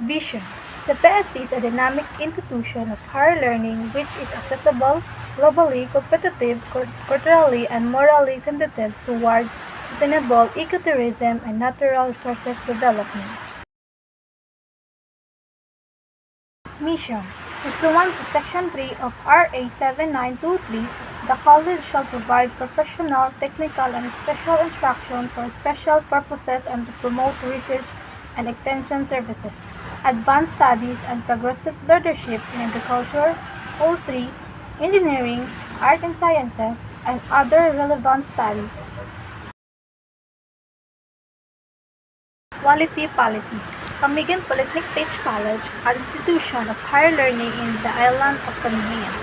Vision. The PSC is a dynamic institution of higher learning which is accessible, globally competitive, culturally and morally sensitive towards sustainable ecotourism and natural resources development. Mission. Pursuant to Section 3 of RA 7923, the college shall provide professional, technical, and special instruction for special purposes and to promote research and extension services, advanced studies, and progressive leadership in agriculture, poultry, engineering, art and sciences, and other relevant studies. Quality Polity. Camigan Polytechnic State College, an institution of higher learning in the island of Camigan,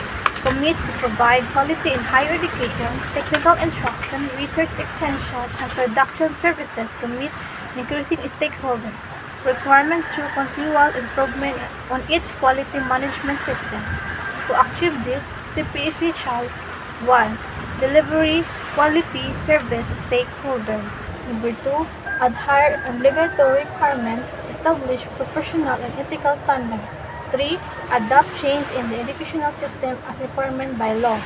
commit to provide quality in higher education, technical instruction, research extension, and production services to meet increasing stakeholder requirements through continual improvement on its quality management system. To achieve this, CPEC shall 1. Delivery quality service stakeholders. Number 2. Adhere on regulatory requirements, establish professional and ethical standards. 3. Adopt change in the educational system as requirement by law.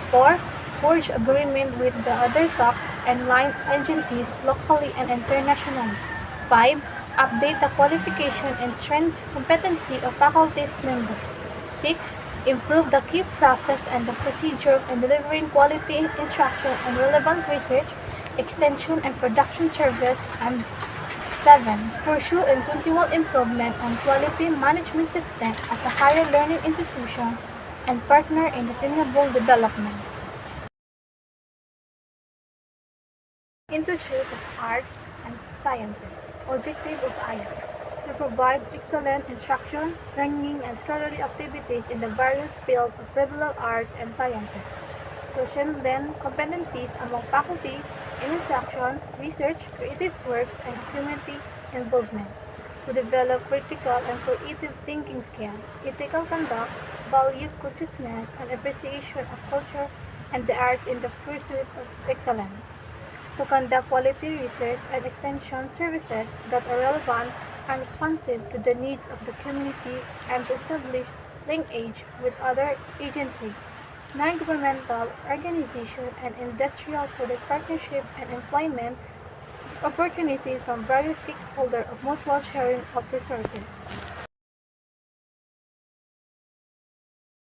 4. Forge agreement with the other SOCs and line agencies locally and internationally. 5. Update the qualification and strength competency of faculty members. 6. Improve the key process and the procedure in delivering quality instruction and relevant research, extension and production service. And 7. Pursue and continual improvement on quality management system as a higher learning institution and partner in sustainable development. Institute of Arts and Sciences. Objective of IAS. To provide excellent instruction, training, and scholarly activities in the various fields of liberal arts and sciences. To strengthen competencies among faculty in instruction, research, creative works, and community involvement. To develop critical and creative thinking skills, ethical conduct, value consciousness, and appreciation of culture and the arts in the pursuit of excellence. To conduct quality research and extension services that are relevant and responsive to the needs of the community and to establish linkage with other agencies, non-governmental organizations, and industrial for the partnership and employment opportunities from various stakeholders of mutual sharing of resources.